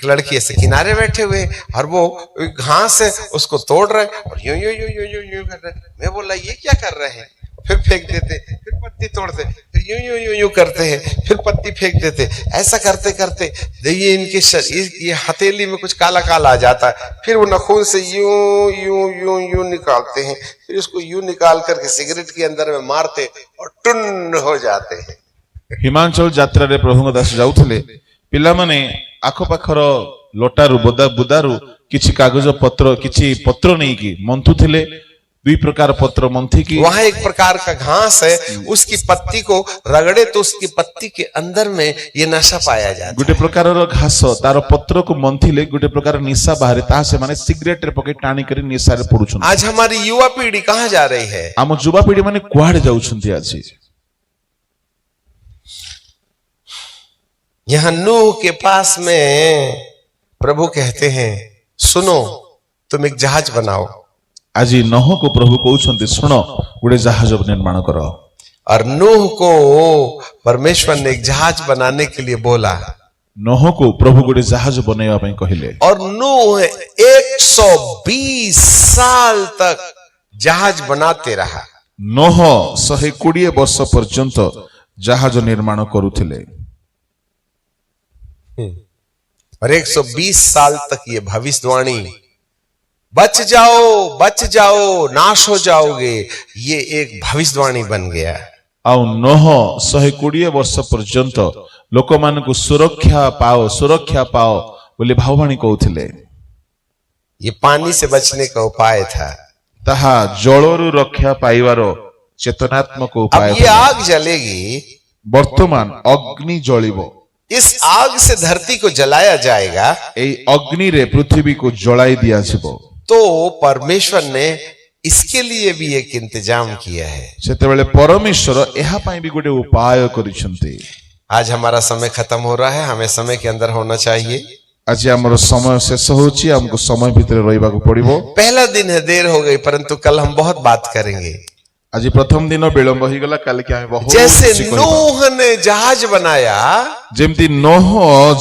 लड़की ऐसे किनारे बैठे हुए और वो घास है उसको तोड़ रहे और यूं यूं यूं यूं यूं यूं कर रहे। मैं बोला ये क्या कर रहे हैं? फिर फेंक देते, फिर पत्ती तोड़ते, फिर यूं यूं यूं यूं करते हैं, फिर पत्ती फेंक देते। ऐसा करते करते ये इनके ये हथेली में कुछ काला काला आ जाता है, फिर वो नाखून से यूं यूं यूं यूं निकालते हैं, फिर उसको यूं निकाल करके सिगरेट के अंदर में मारते और टुन्न हो जाते हैं। हिमाचल यात्रा रे प्रभु दास जाउथले पिला माने आखो पाखर लोटारू बुदारू किछि कागज पत्र किछि पत्र नहीं की मंथु थिले। 2 प्रकार पत्र मंथी की, वहां एक प्रकार का घास है, उसकी पत्ती को रगड़े तो उसकी पत्ती के अंदर में ये नशा पाया जाता है। गोटे प्रकार घास तार पत्र को मंथिले गोटे प्रकार निशा बाहर ता से माने सिगरेट रे पके टाणी करी निशा रे पडुछन। आज हमारी युवा पीढ़ी कहां जा रही है? हम युवा पीढ़ी माने कुआडे जाउछंती आज। यहां नूह के पास में प्रभु कहते हैं सुनो तुम एक जहाज बनाओ। आज नोह को प्रभु कहउछंती सुनो गोटे जहाज निर्माण करो। और नूह को परमेश्वर ने एक जहाज बनाने के लिए बोला। नोह को प्रभु गोटे जहाज बनैया पई कहिले और नूह 120 साल तक जहाज बनाते रहा। नोह 120 वर्ष पर्यंत जहाज निर्माण करुथिले और 120 साल तक ये भविष्यवाणी बच जाओ नाश हो जाओगे, ये एक भविष्यवाणी बन गया। आउ नोह 120 वर्ष पर्यंत लोक मान को सुरक्षा पाओ बोले भाववाणी कहउथिले। ये पानी से बचने का उपाय था, ताहा जलरु रक्षा पाइबारो चेतनात्मक उपाय। अब ये आग जलेगी, वर्तमान अग्नि जलिबो, इस आग से धरती को जलाया जाएगा, এই অগ্নিরে পৃথিবীକୁ ଜଳାଇ ଦିଆଯିବ। तो परमेश्वर ने इसके लिए भी एक इंतजाम किया है। ସେତେବେଳେ ପରମେଶ୍ୱର ଏହା ପାଇଁ ବି ଗୋଟେ ଉପାୟ କରିଛନ୍ତି। आज हमारा समय खत्म हो रहा है, हमें समय के अंदर होना चाहिए। ଆଜି ଆମର ସମୟ ଶେଷ ହେଉଛି, ଆମକୁ ସମୟ ଭିତରେ ରହିବାକୁ ପଡିବ। पहला दिन है, देर हो गई, परंतु कल हम बहुत बात करेंगे। ଆଜି ପ୍ରଥମ ଦିନ ବିଳମ୍ବ ହେଇଗଲା, କାଲିକି ଆମେ ବହୁତ जैसे କିଛି କହିବା। नूह ने जहाज बनाया, ଯେମିତି ନୋହ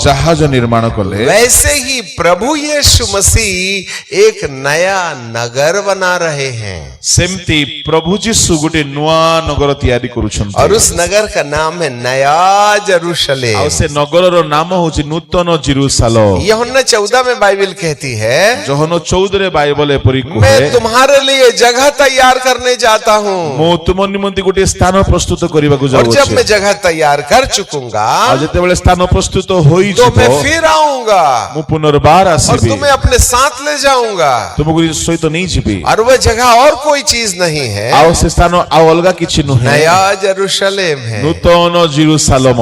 ଜାହାଜ ନିର୍ମାଣ କଲେ, वैसे ही प्रभु यीशु मसीह एक नया नगर बना रहे हैं, ସେମିତି प्रभु ଯୀଶୁ ଗୋଟେ ନୂଆ ନଗର ତିଆରି କରୁଛନ୍ତି। और उस नगर का नाम है नया ଆଉ यरूशलेम। ସେ ନଗରର ନାମ ହେଉଛି ନୂତନ ଜେରୁସାଲେମ। यूहन्ना 14 में बाइबल कहती है, ଯୋହନ 14 ରେ ବାଇବଲ ଏପରି କୁହେ, मैं तुम्हारे लिए जगह तैयार करने जाता हूँ, ମୁଁ ତୁମ ନିମନ୍ତେ ଗୋଟେ ସ୍ଥାନ ପ୍ରସ୍ତୁତ କରିବାକୁ और जब ଯାଉଛି। मैं जगह तैयार कर चुकूंगा ଆଉ ଯେତେବେଳେ ସ୍ଥାନ ପ୍ରସ୍ତୁତ तो ହୋଇଯିବ, मैं फिर आऊंगा ମୁଁ ପୁନର୍ବାର और ଆସିବି, तुम्हें अपने साथ ले जाऊंगा। ତୁମକୁ ନିଜ ସହିତ ନେଇଯିବି। और वह जगह और कोई चीज नहीं है, ଆଉ ସେ ସ୍ଥାନ ଆଉ ଅଲଗା କିଛି ନୁହେଁ, नया यरूशलेम है। ନୂତନ ଜେରୁସାଲେମ।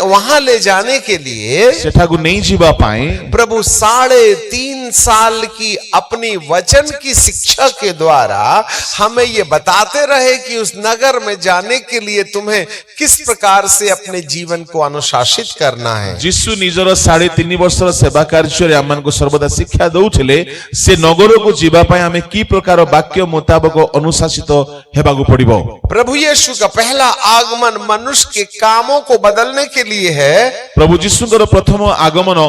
वहां ले जाने के लिए ସେଠାକୁ ନେଇଯିବା ପାଇଁ प्रभु 3.5 साल की अपनी वचन की शिक्षा के द्वारा हमें ये बताते रहे कि उस नगर में जाने के लिए तुम्हें किस प्रकार से अपने जीवन को अनुशासित करना है। ଯୀଶୁ ନିଜର 3.5 ବର୍ଷର ସେବା କାର୍ଯ୍ୟରେ ଆମମାନଙ୍କୁ ସର୍ବଦା ଶିକ୍ଷା ଦଉଥିଲେ, ସେ ନଗରକୁ ଯିବା ପାଇଁ ଆମେ କି ପ୍ରକାର ବାକ୍ୟ ମୁତାବକ ଅନୁଶାସିତ ହେବାକୁ ପଡିବ। प्रभु यीशु का पहला आगमन मनुष्य के कामों को बदलने के लिए है, ପ୍ରଭୁ ଯୀଶୁଙ୍କର ପ୍ରଥମ ଆଗମନ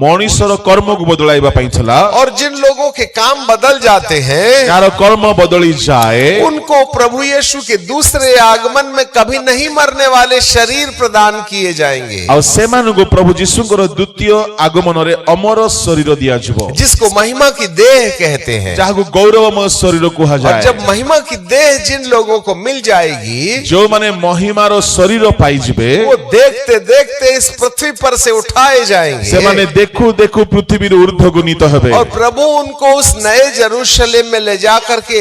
ମଣିଷର କର୍ମକୁ ବଦଳାଇବା ପାଇଁ ଥିଲା। और जिन लोगों के काम बदल जाते हैं ଯାହାର କର୍ମ ବଦଳି ଯାଏ, उनको प्रभु यीशु के दूसरे आगमन में कभी नहीं मरने वाले शरीर प्रदान किए जाएंगे, ଆଉ ସେମାନଙ୍କୁ ପ୍ରଭୁ ଯୀଶୁଙ୍କର ଦ୍ୱିତୀୟ ଆଗମନରେ ଅମର ଶରୀର ଦିଆଯିବ, जिसको महिमा की देह कहते हैं। ଯାହାକୁ ଗୌରବମୟ ଶରୀର और କୁହାଯାଏ। जब महिमा की देह जिन लोगों को मिल जाएगी, ଯେଉଁମାନେ ମହିମାର ଶରୀର ପାଇଯିବେ, वो देखते देखते इस पृथ्वी पर से उठाए जाएंगे, ସେମାନେ ଦେଖୁ ଦେଖୁ ପୃଥିବୀରୁ ଊର୍ଦ୍ଧ୍ୱଗୁନିତ ହେବେ। और प्रभु उनको उस नए यरूशलेम में ले जाकर के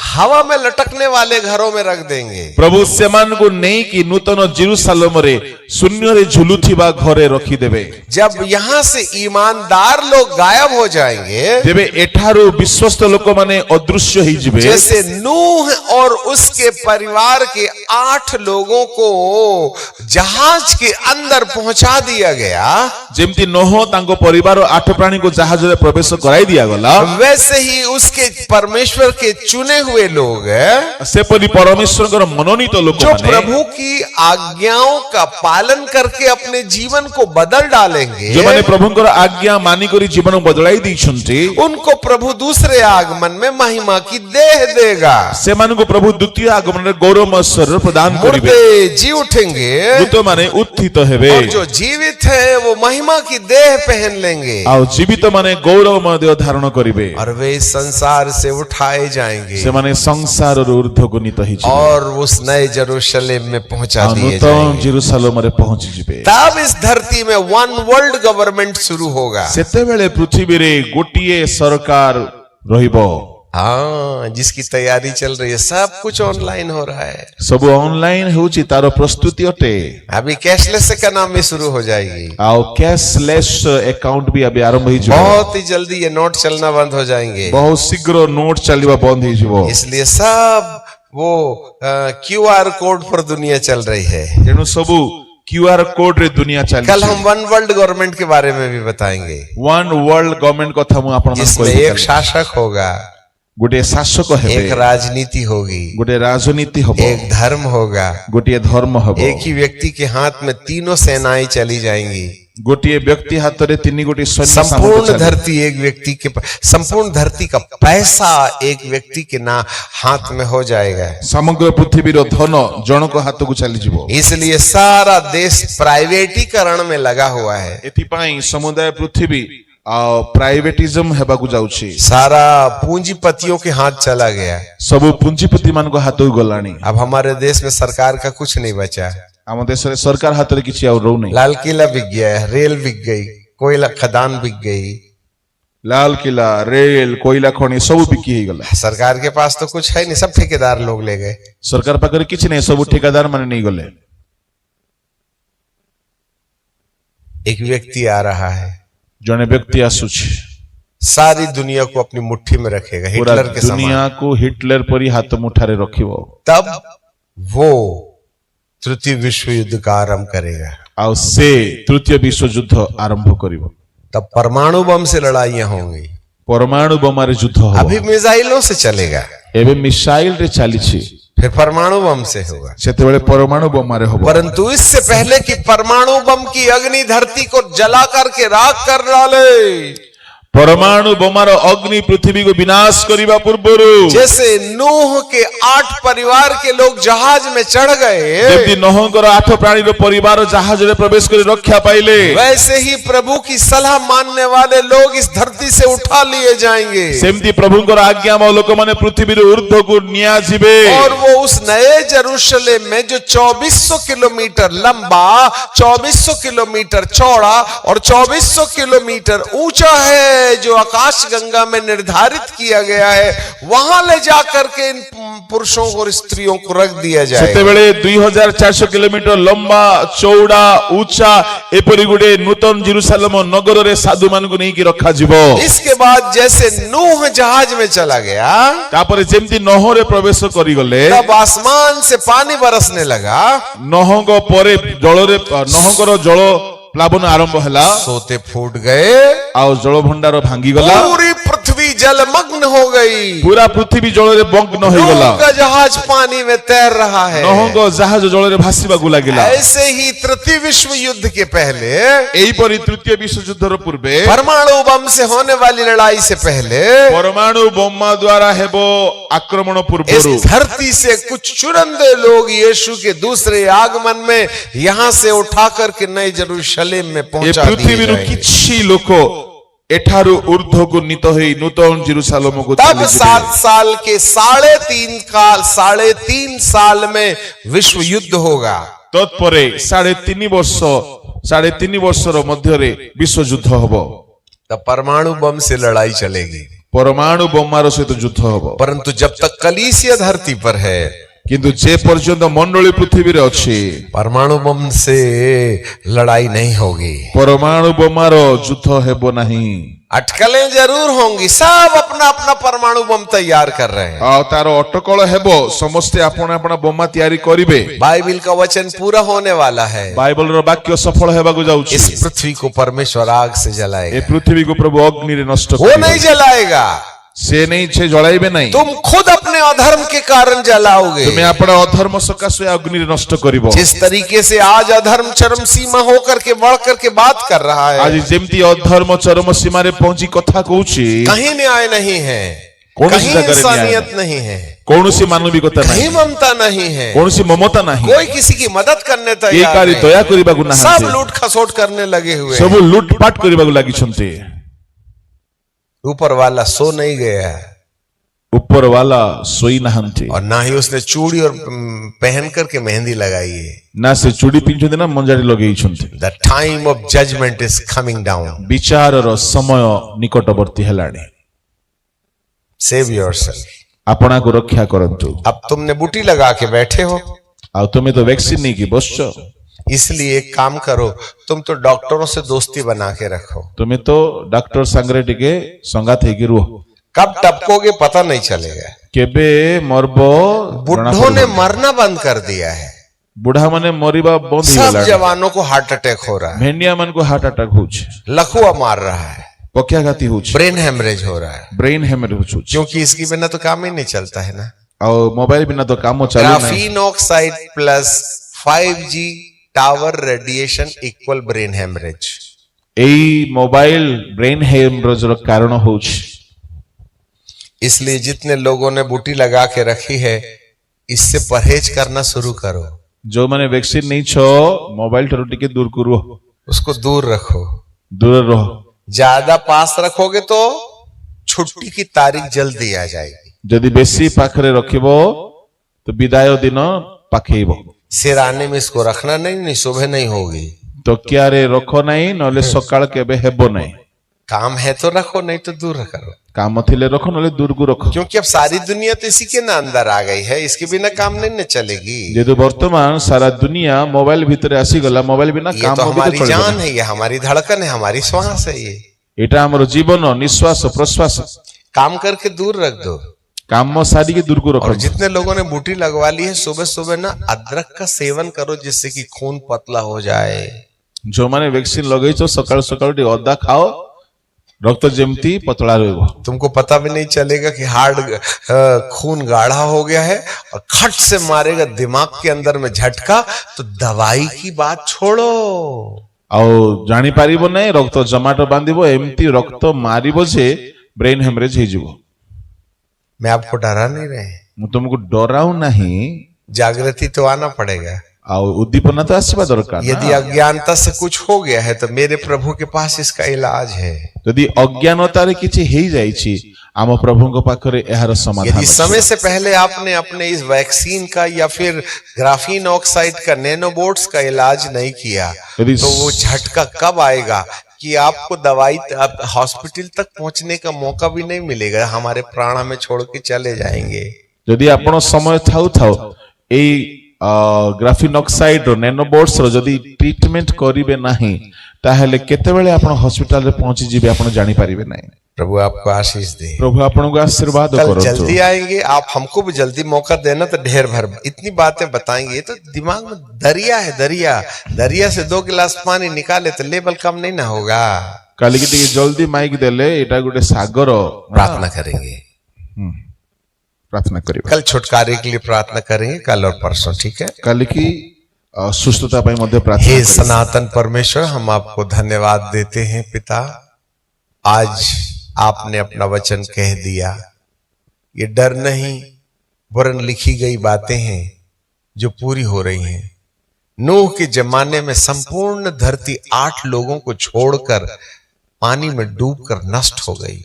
हवा में लटकने वाले घरों में रख देंगे। ପ୍ରଭୁ ସେମାନଙ୍କୁ ନେଇକି ନୂତନ ଜେରୁସାଲେମରେ ଶୂନ୍ୟରେ ଝୁଲୁଥିବା ଘରେ ରଖିଦେବେ। जब यहाँ से ईमानदार लोग गायब हो जाएंगे, ତେବେ ଏଠାରୁ ବିଶ୍ୱସ୍ତ ଲୋକମାନେ ଅଦୃଶ୍ୟ ହେଇଯିବେ। जैसे नूह और उसके परिवार के 8 लोगों को जहाज के अंदर पहुंचा दिया गया, ଯେମିତି ନୋହ ତାଙ୍କ ପରିବାର 8 ପ୍ରାଣୀଙ୍କୁ ଜାହାଜରେ ପ୍ରବେଶ କରାଇ ଦିଆଗଲା, वैसे ही उसके परमेश्वर के चुने हुए लोग ସେପରି ପରମେଶ୍ୱରଙ୍କର ମନୋନୀତ जो ଲୋକମାନେ प्रभु की आज्ञाओं का पालन करके अपने जीवन को बदल डालेंगे, ଯେଉଁମାନେ ପ୍ରଭୁଙ୍କର ଆଜ୍ଞା ମାନିକରି ଜୀବନ ବଦଳାଇ ଦେଇଛନ୍ତି, उनको प्रभु दूसरे आगमन में महिमा की देह देगा। ସେମାନଙ୍କୁ ପ୍ରଭୁ ଦ୍ୱିତୀୟ ଆଗମନରେ ଗୌରବମୟ ଶରୀର ପ୍ରଦାନ କରିବେ। मुर्दे जी उठेंगे ମୃତମାନେ ଉତ୍ଥିତ ହେବେ, और जो जीवित है वो महिमा की देह पहन लेंगे, ଆଉ ଜୀବିତ ମାନେ ଗୌରବମୟ ଦେହ ଧାରଣ କରିବେ। और वे इस संसार से उठाए जाएंगे ସେମାନେ ସଂସାରରୁ ଊର୍ଦ୍ଧ୍ୱଗୁନିତ ହେଇଯିବେ, और उस नए यरूशलेम में पहुंचा ଆଉ दिए ନୂତନ जाएंगे। ଜେରୁସାଲେମରେ ପହଞ୍ଚିଯିବେ। तब इस धरती में वन वर्ल्ड गवर्नमेंट शुरू होगा। ସେତେବେଳେ ପୃଥିବୀରେ ଗୋଟିଏ ସରକାର ରହିବ। हाँ, जिसकी तैयारी चल रही है, सब कुछ ऑनलाइन हो रहा है। ସବୁ ଅନଲାଇନ ହେଉଛି, ତାର ପ୍ରସ୍ତୁତି ଅଟେ। अभी कैशलेस इकोनॉमी शुरू हो जाएगी, ଆଉ କ୍ୟାଶଲେସ୍ ଆକାଉଣ୍ଟ ବି ଏବେ ଆରମ୍ଭ ହେଇଯିବ। बहुत ही जल्दी ये नोट चलना बंद हो जाएंगे। ବହୁତ ଶୀଘ୍ର ନୋଟ ଚାଲିବା ବନ୍ଦ ହେଇଯିବ। इसलिए सब वो QR कोड पर दुनिया चल रही है। ତେଣୁ ସବୁ क्यूआर कोड ରେ दुनिया कल ଚାଲିଛି। हम वन वर्ल्ड गवर्नमेंट के बारे में भी बताएंगे, वन वर्ल्ड गवर्नमेंट କଥା ମୁଁ ଆପଣମାନଙ୍କୁ जिसमें କହିବି। एक शासक होगा, ଗୋଟିଏ ଶାସକ एक ହେବେ, राजनीति होगी, ଗୋଟିଏ ରାଜନୀତି ହବ, एक धर्म होगा, ଗୋଟିଏ ଧର୍ମ ହବ। एक ही व्यक्ति के हाथ में तीनों सेनाएं चली जाएंगी। ଗୋଟିଏ ବ୍ୟକ୍ତି ହାତରେ ତିନି ଗୋଟି ସୈନ୍ୟ ସାମନ୍ତ संपूर्ण ଚାଲିବ। धरती एक व्यक्ति के संपूर्ण धरती का पैसा एक व्यक्ति के ना हाथ में हो जाएगा। ସମଗ୍ର ପୃଥିବୀର ଧନ ଜଣକ ହାତକୁ ଚାଲିଯିବ। इसलिए सारा देश प्राइवेटीकरण में लगा हुआ है। ଏଥିପାଇଁ ସମୁଦାୟ ପୃଥିବୀ ଆଉ ପ୍ରାଇଭେଟିଜମ ହେବାକୁ ଯାଉଛି। सारा पूंजीपतियों के हाथ चला गया। ସବୁ ପୁଞ୍ଜିପତି ମାନଙ୍କ ହାତକୁ ଗଲାଣି। अब हमारे देश में सरकार का कुछ नहीं बचा। ଆମ ଦେଶରେ ସରକାର ହାତରେ କିଛି ଆଉ ରହୁନି। लाल किला बिक गया, रेल बिक गई, कोयला खदान बिक गई। ଲାଲ କିଲା, ରେଲ, କୋଇଲା ଖଣି ସବୁ ବିକି ହେଇଗଲା। सरकार के पास तो कुछ है नहीं, सब ठेकेदार लोग ले गए। ସରକାର ପାଖରେ କିଛି ନାହିଁ, ସବୁ ଠିକାଦାର ମାନେ ନେଇଗଲେ। एक व्यक्ति आ रहा है, जने व्यक्ति आसुछि सारी दुनिया को अपनी मुट्ठी में रखेगा, पूरा हिटलर के समान। दुनिया को हिटलर परी हाथ मुठारे रखिबो, तब वो तृतीय विश्व युद्ध का आरंभ करेगा। आ से तृतीय विश्व युद्ध आरंभ करिवो। तब परमाणु बम से लड़ाइयां होंगी। परमाणु बमारे युद्ध हो, अभी मिसाइलों से चलेगा, एबे मिसाइल रे चालीछि, फिर परमाणु बम से होगा। सेतेबेले परमाणु बमारे होबो। परंतु इससे पहले कि परमाणु बम की अग्नि धरती को जला करके राख कर डाले, परमाणु बमार अग्नि पृथ्वी को विनाश करिबा पूर्वरु, जैसे नूह के 8 परिवार के लोग जहाज में चढ़ गए, जेमति नोहंकर 8 प्राणी रो परिवार जहाज रे प्रवेश करी रक्षा पाइले, वैसे ही प्रभु की सलाह मानने वाले लोग इस धरती से उठा लिए जाएंगे। सेमति प्रभुंकर आज्ञा म लोक माने पृथ्वी रे ऊर्ध्व को निया जिबे, और वो उस नए जेरूशलेम में जो 2400 किलोमीटर लंबा, 2400 किलोमीटर चौड़ा और 2400 किलोमीटर ऊंचा है, जो आकाश गंगा में निर्धारित किया गया है, वहां ले जाकर के इन पुरुषों और स्त्रियों को रख दिया जाए। सेतेबेले 2400 किलोमीटर लंबा चौड़ा ऊंचा एपरि गुडे नूतन जेरूशलेम नगर रे साधु मान को नहीं की रखा जिवो। इसके बाद जैसे नूह जहाज में चला गया, तापरे जेमति नोह रे प्रवेश करी गले, तब आसमान से पानी बरसने लगा, नोहंग परे जल रे नोहंकर जल प्लावन आरंभ हला, सोते फूट गए, आ जल भंडार भांगी गला, पूरी पृथ्वी जलमग्न हो गई, पूरा पृथ्वी जल रे मग्न हो गला, नूह का जहाज पानी में तैर रहा है। नोहंग जहाज जल रे भासीबा गुला गिला। ऐसे ही तृतीय विश्व युद्ध के पहले, एई परि तृतीय विश्व युद्ध रो पूर्वे, परमाणु बम से होने वाली लड़ाई से पहले, परमाणु बोमा द्वारा हेबो आक्रमण पूर्वरु, इस धरती से कुछ चुनिंदे लोग यीशु के दूसरे आगमन में यहां से उठा करके नए जेरूशलेम में ए पहुंचा पृथ्वी दिए रु जाएंगे। किछि लोक एठारु ऊर्ध्व को नित होई नूतन जेरूशलेम को तब चली जिबे। 7 साल के 3.5 साल में विश्व युद्ध होगा। तत्परे 3.5 वर्षर मध्य रे विश्व युद्ध हबो। तब परमाणु बम से लड़ाई चलेगी, परमाणु बोमार सहित युद्ध हबो। परंतु जब तक कलीसिया धरती पर है, किंतु जे पर्यंत मंडली पृथ्वी रे अछि, परमाणु बम से लड़ाई नहीं होगी। परमाणु बोमार युद्ध हेबो नहीं। अटकलें जरूर होंगी, सब अपना अपना परमाणु बम तैयार कर रहे हैं। आ तार अटकल हेबो, समस्ते आपण आपण बोमा तयारी करिवे। बाइबल का वचन पूरा होने वाला है। बाइबल रो वाक्य सफल हेबागु जाउछि। इस पृथ्वी को परमेश्वर आग से ए जलाएगा, पृथ्वी को प्रभु अग्नि रे नष्ट वो करिवे। नहीं जलाएगा, से नहीं छे जळाइबे नहीं। तुम खुद अपने अधर्म के कारण जलाओगे। तुम्हें अपना अधर्म सकाशे अग्नि रे नष्ट करिवो। जिस तरीके से आज अधर्म चरम सीमा होकर के बढ़ करके बात कर रहा आज है, जेमती अधर्म चरम सीमा रे पहुंची कथा कहूची, कहीं न्याय नहीं है, कौन सी कहीं जगह रे न्याय इंसानियत नहीं है, कौनसी मानविकता कहीं नहीं, ममता नहीं है, कौनसी ममता नहीं, कोई किसी की मदद करने ये तैयार कार्य नहीं। दया करिबा गुना सब लूट खसोट करने लगे हुए सब हैं। लूटपाट करिबा लागि छंती। ऊपर वाला सो नहीं गया है, ऊपर वाला सोई नहंती, और ना ही उसने चूड़ी और पहन करके मेहंदी लगाई है। ना से चूड़ी पिंचुंती ना मंजारी लगेई छंती। The time of judgement is coming down. विचार रो समय निकटवर्ती हेलाणी। Save yourself. अपना को रक्षा करंतु। अब तुमने बूटी लगा के बैठे हो, आ तुमे तो वैक्सीन नहीं की बसचो, इसलिए एक काम करो, तुम तो डॉक्टरों से दोस्ती बना के रखो। तुमे तो डॉक्टर संगरे टिके संगात हेकी रुह। कब टपकोगे पता नहीं चलेगा। केबे मरबो बुढ़ों ने मरना बंद कर दिया है, बुढ़ा माने मरिबा बंद सब हिगला। जवानों को हार्ट अटैक हो रहा है, भेंडिया मन को हार्ट अटैक होछ, लकवा मार रहा है, पक्षाघाती होछ, ब्रेन हेमरेज हो रहा है, ब्रेन हेमरेज होछ। क्योंकि इसके बिना तो काम ही नहीं चलता है ना। और मोबाइल बिना तो काम चालू नहीं। Graphene oxide plus 5G tower radiation equal brain haemorrhage. एई मोबाइल ब्रेन हेमरेज रो कारण होछ। इसलिए जितने लोगों ने बूटी लगा के रखी है, इससे परहेज करना शुरू करो। जो माने वैक्सीन नहीं छो, मोबाइल ठरो टिके दूर करो, उसको दूर रखो। दूर रहो। ज्यादा पास रखोगे तो छुट्टी की तारीख जल्दी आ जाएगी। जदि बेसी पाखरे रखिबो तो विदाय दिन पाखेइबो। सिराने में इसको रखना नहीं, सुबह नहीं होगी। तो क्या रे रखो नहीं, नले सकाळ केबे हेबो नहीं। काम है तो रखो, नहीं तो दूर करो, काम थिले रखो नले दूर को रखो, क्योंकि अब सारी दुनिया तो इसी के ना अंदर आ गई है, इसके बिना काम नहीं न चलेगी। जेतु वर्तमान सारा दुनिया मोबाइल भीतर आसी गला, मोबाइल बिना ये काम तो भी हमारी तो जान है, ये हमारी धड़कन है, हमारी श्वास है। ये एटा हमर जीवन निश्वास प्रश्वास, काम करके दूर रख दो। काम सारी के दूर को रखो। और जितने लोगों ने बूटी लगवा ली है, सुबह सुबह ना अदरक का सेवन करो, जिससे कि खून पतला हो जाए। जो माने वैक्सीन लगई छो सकाळ सकाळ टी अदा खाओ, रक्त जेमती पतला रहबो। तुमको पता भी नहीं चलेगा कि खून गाढ़ा हो गया है, और खट से मारेगा दिमाग के अंदर में झटका, तो दवाई की बात छोड़ो। आउ जानी पारिबो नहीं, रक्त जमाटो बांधिबो, एमती रक्त मारिबो जे ब्रेन हेमरेज हे जिवो। मैं आपको डरा नहीं रहे, मु तुमको डराऊ नहीं, जागृति तो आना पड़ेगा। आउ उद्दीपना तो आसीबा दरकार। यदि अज्ञानता से कुछ हो गया है, तो मेरे प्रभु के पास इसका इलाज है। यदि अज्ञानता रे किछि हेई जाई छी, आम प्रभु को पाखरे एहार समाधान। यदि समय से पहले आपने अपने इस वैक्सीन का या फिर ग्राफीन ऑक्साइड का नैनोबोट्स का इलाज नहीं किया, तो वो झटका कब आएगा कि आपको दवाई हॉस्पिटल तक पहुंचने का मौका भी नहीं मिलेगा, हमारे प्राण हमें छोड़ के चले जाएंगे। यदि आपण समय थाउ थाउ एई ग्राफीन ऑक्साइड और नैनोबोट्स रो जदी ट्रीटमेंट करिवे नाही, ताहेले केतेबेले आपण हॉस्पिटल रे पहुंची जिबे आपण जानि पारिबे नाही। प्रभु आपको आशीष दे, प्रभु आपण को आशीर्वाद करो। कल जल्दी आएंगे, आप हमको भी जल्दी मौका देना, तो ढेर भर इतनी बातें बताएंगे। ये तो दिमाग में दरिया है, दरिया। दरिया से 2 गिलास पानी निकाले तो लेवल कम नहीं ना होगा। काली की जल्दी माइक देले एटा गुटे सागर। प्रार्थना करेंगे, प्रार्थना करिबा। कल छुटकारे के लिए प्रार्थना करेंगे, कल और परसों, ठीक है। काली की सुस्थता पाई मध्य प्रार्थना। हे सनातन परमेश्वर, हम आपको धन्यवाद देते हैं पिता, आज आपने अपना वचन कह दिया। ये डर नहीं, वरन लिखी गई बातें हैं जो पूरी हो रही हैं। नूह के जमाने में संपूर्ण धरती 8 लोगों को छोड़कर पानी में डूबकर नष्ट हो गई।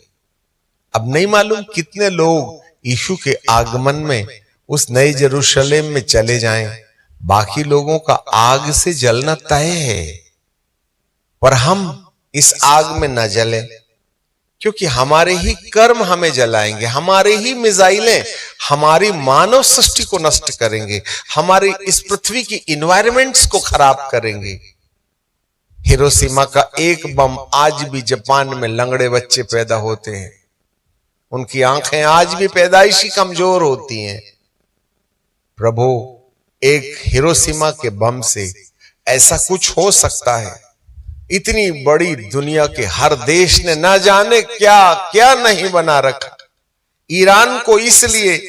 अब नहीं मालूम कितने लोग यीशु के आगमन में उस नए यरूशलेम में चले जाएं। बाकी लोगों का आग से जलना तय है, पर हम इस आग में न जले, क्योंकि हमारे ही कर्म हमें जलाएंगे, हमारे ही मिसाइलें हमारी मानव सृष्टि को नष्ट करेंगे, हमारी इस पृथ्वी की इन्वायरमेंट्स को खराब करेंगे। हिरोशिमा का एक बम आज भी जापान में लंगड़े बच्चे पैदा होते हैं, उनकी आंखें आज भी पैदाइशी कमजोर होती हैं। प्रभु, एक हिरोशिमा के बम से ऐसा कुछ हो सकता है? इतनी बड़ी दुनिया के हर देश ने ना जाने क्या क्या नहीं बना रखा ईरान को, इसलिए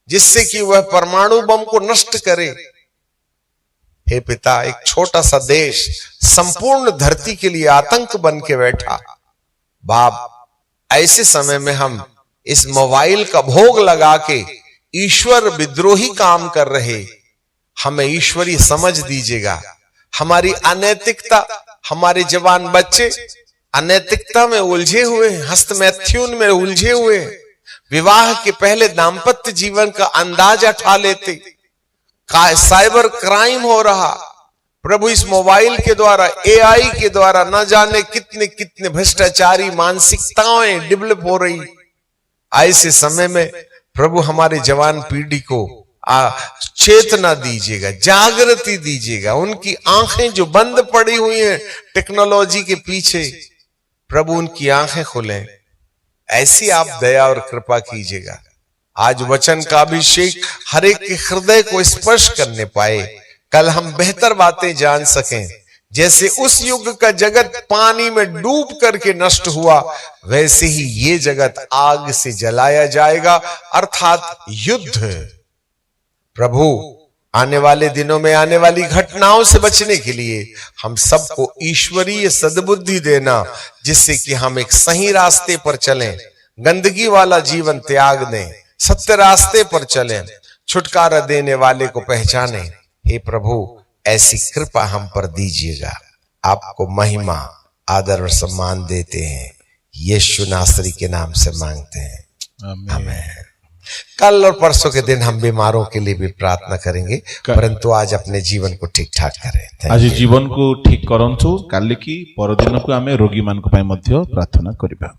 जिससे कि वह परमाणु बम को नष्ट करे। हे पिता, एक छोटा सा देश संपूर्ण धरती के लिए आतंक बन के बैठा। बाप, ऐसे समय में हम इस मोबाइल का भोग लगा के ईश्वर विद्रोही काम कर रहे, हमें ईश्वरीय समझ दीजिएगा। हमारी अनैतिकता, हमारे जवान बच्चे अनैतिकता में उलझे हुए हैं, हस्तमैथुन में उलझे हुए हैं, विवाह के पहले दाम्पत्य जीवन का अंदाजा उठा लेते, साइबर क्राइम हो रहा। प्रभु, इस मोबाइल के द्वारा, एआई के द्वारा न जाने कितने कितने भ्रष्टाचारी मानसिकताएं डेवलप हो रही। ऐसे समय में प्रभु, हमारे जवान पीढ़ी को चेतना दीजिएगा, जागृति दीजिएगा। उनकी आंखें जो बंद पड़ी हुई हैं टेक्नोलॉजी के पीछे, प्रभु उनकी आंखें खोलें। ऐसी आप दया और कृपा कीजिएगा। आज वचन का अभिषेक हर एक के हृदय को स्पर्श करने पाए, कल हम बेहतर बातें जान सकें। जैसे उस युग का जगत पानी में डूब करके नष्ट हुआ, वैसे ही ये जगत आग से जलाया जाएगा, अर्थात युद्ध। प्रभु, आने वाले दिनों में आने वाली घटनाओं से बचने के लिए हम सबको ईश्वरीय सद्बुद्धि देना, जिससे कि हम एक सही रास्ते पर चलें, गंदगी वाला जीवन त्याग दें, सत्य रास्ते पर चलें, छुटकारा देने वाले को पहचानें। हे प्रभु, ऐसी कृपा हम पर दीजिएगा। आपको महिमा, आदर और सम्मान देते हैं, यीशु नासरी के नाम से मांगते हैं, आमीन। कल और परसों के दिन हम बीमारों के लिए भी प्रार्थना करेंगे, परंतु आज अपने जीवन को ठीक ठाक करें। Thank आज you. जीवन को ठीक करंतु, काली की परदिन को आमे रोगी मान को पय मध्य प्रार्थना करिबा।